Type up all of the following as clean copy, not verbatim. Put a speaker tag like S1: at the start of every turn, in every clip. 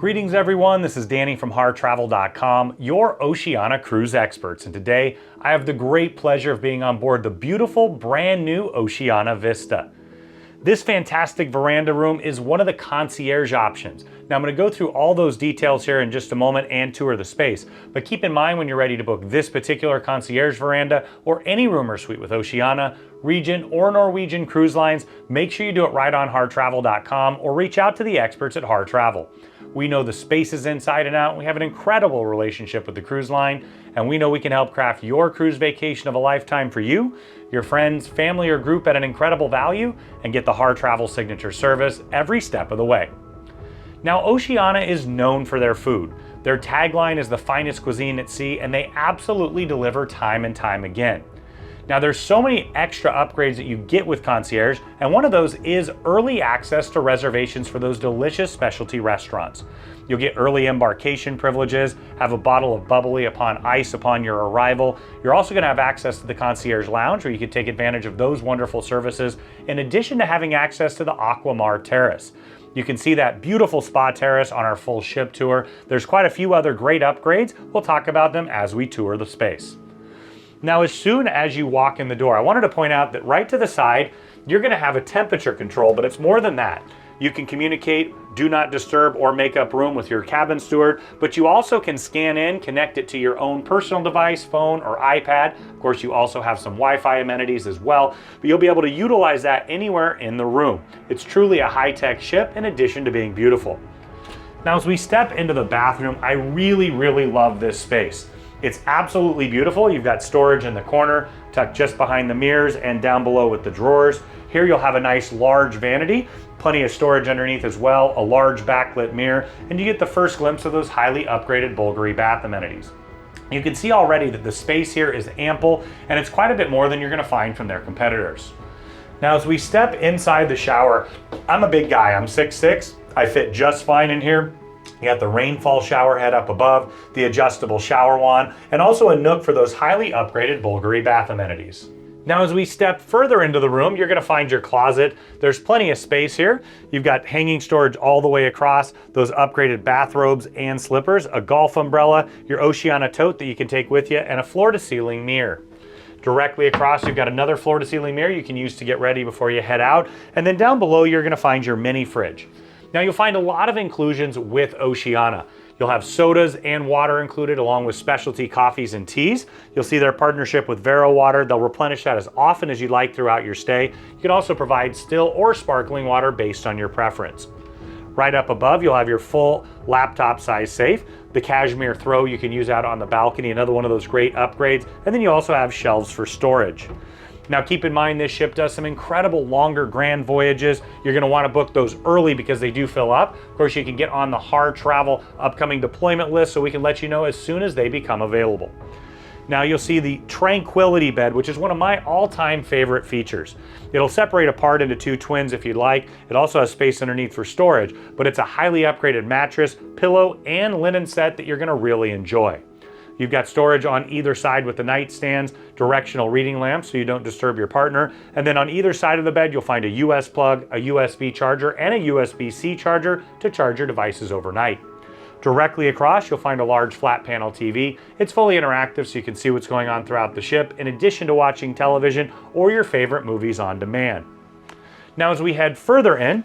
S1: Greetings everyone, this is Danny from HarrTravel.com, your Oceania Cruise experts, and today I have the great pleasure of being on board the beautiful brand new Oceania Vista. This fantastic veranda room is one of the concierge options. Now I'm going to go through all those details here in just a moment and tour the space, but keep in mind when you're ready to book this particular concierge veranda or any room or suite with Oceania, Regent, or Norwegian Cruise Lines, make sure you do it right on HarrTravel.com or reach out to the experts at Harr Travel. We know the spaces inside and out. We have an incredible relationship with the cruise line, and we know we can help craft your cruise vacation of a lifetime for you, your friends, family, or group at an incredible value, and get the Harr Travel signature service every step of the way. Now, Oceania is known for their food. Their tagline is the finest cuisine at sea, and they absolutely deliver time and time again. Now, there's so many extra upgrades that you get with Concierge, and one of those is early access to reservations for those delicious specialty restaurants. You'll get early embarkation privileges, have a bottle of bubbly upon ice upon your arrival. You're also going to have access to the Concierge Lounge, where you can take advantage of those wonderful services, in addition to having access to the Aquamar Terrace. You can see that beautiful spa terrace on our full ship tour. There's quite a few other great upgrades. We'll talk about them as we tour the space. Now, as soon as you walk in the door, I wanted to point out that right to the side, you're going to have a temperature control, but it's more than that. You can communicate, do not disturb, or make up room with your cabin steward, but you also can scan in, connect it to your own personal device, phone, or iPad. Of course, you also have some Wi-Fi amenities as well, but you'll be able to utilize that anywhere in the room. It's truly a high-tech ship in addition to being beautiful. Now, as we step into the bathroom, I really love this space. It's absolutely beautiful. You've got storage in the corner, tucked just behind the mirrors and down below with the drawers. Here you'll have a nice large vanity, plenty of storage underneath as well, a large backlit mirror, and you get the first glimpse of those highly upgraded Bulgari bath amenities. You can see already that the space here is ample, and it's quite a bit more than you're gonna find from their competitors. Now, as we step inside the shower, I'm a big guy, I'm 6'6", I fit just fine in here. You got the rainfall shower head up above, the adjustable shower wand, and also a nook for those highly upgraded Bulgari bath amenities. Now, as we step further into the room, you're gonna find your closet. There's plenty of space here. You've got hanging storage all the way across, those upgraded bathrobes and slippers, a golf umbrella, your Oceania tote that you can take with you, and a floor-to-ceiling mirror. Directly across, you've got another floor-to-ceiling mirror you can use to get ready before you head out. And then down below, you're gonna find your mini fridge. Now, you'll find a lot of inclusions with Oceania. You'll have sodas and water included, along with specialty coffees and teas. You'll see their partnership with Vero Water. They'll replenish that as often as you'd like throughout your stay. You can also provide still or sparkling water based on your preference. Right up above, you'll have your full laptop size safe, the cashmere throw you can use out on the balcony, another one of those great upgrades, and then you also have shelves for storage. Now, keep in mind, this ship does some incredible longer grand voyages. You're going to want to book those early because they do fill up. Of course, you can get on the Harr Travel upcoming deployment list so we can let you know as soon as they become available. Now, you'll see the Tranquility Bed, which is one of my all-time favorite features. It'll separate apart into two twins if you'd like. It also has space underneath for storage, but it's a highly upgraded mattress, pillow, and linen set that you're going to really enjoy. You've got storage on either side with the nightstands, directional reading lamps so you don't disturb your partner, and then on either side of the bed you'll find a US plug, a USB charger, and a USB-C charger to charge your devices overnight. Directly across you'll find a large flat panel TV. It's fully interactive so you can see what's going on throughout the ship, in addition to watching television or your favorite movies on demand. Now, as we head further in,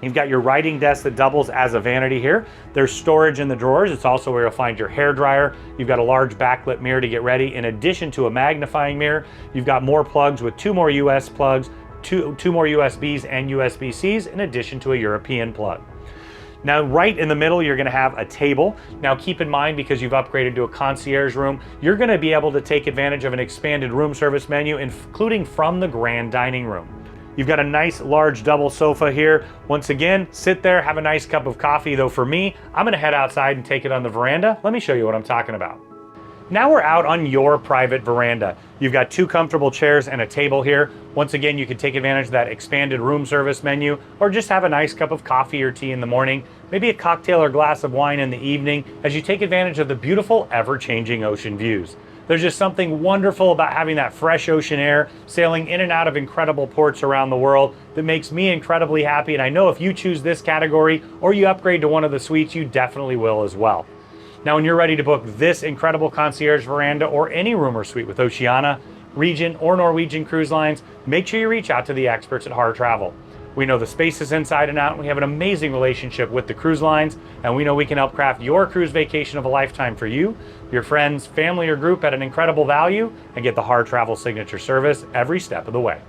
S1: you've got your writing desk that doubles as a vanity here. There's storage in the drawers. It's also where you'll find your hair dryer. You've got a large backlit mirror to get ready. In addition to a magnifying mirror, you've got more plugs with two more US plugs, two more USBs and USB-Cs, in addition to a European plug. Now, right in the middle, you're gonna have a table. Now, keep in mind, because you've upgraded to a concierge room, you're gonna be able to take advantage of an expanded room service menu, including from the grand dining room. You've got a nice large double sofa here. Once again, sit there, have a nice cup of coffee, though for me, I'm gonna head outside and take it on the veranda. Let me show you what I'm talking about. Now we're out on your private veranda. You've got two comfortable chairs and a table here. Once again, you can take advantage of that expanded room service menu, or just have a nice cup of coffee or tea in the morning, maybe a cocktail or glass of wine in the evening, as you take advantage of the beautiful, ever-changing ocean views. There's just something wonderful about having that fresh ocean air, sailing in and out of incredible ports around the world that makes me incredibly happy. And I know if you choose this category or you upgrade to one of the suites, you definitely will as well. Now, when you're ready to book this incredible concierge veranda or any room or suite with Oceania, Regent, or Norwegian Cruise Lines, make sure you reach out to the experts at Harr Travel. We know the spaces inside and out, and we have an amazing relationship with the cruise lines, and we know we can help craft your cruise vacation of a lifetime for you, your friends, family, or group at an incredible value, and get the Harr Travel signature service every step of the way.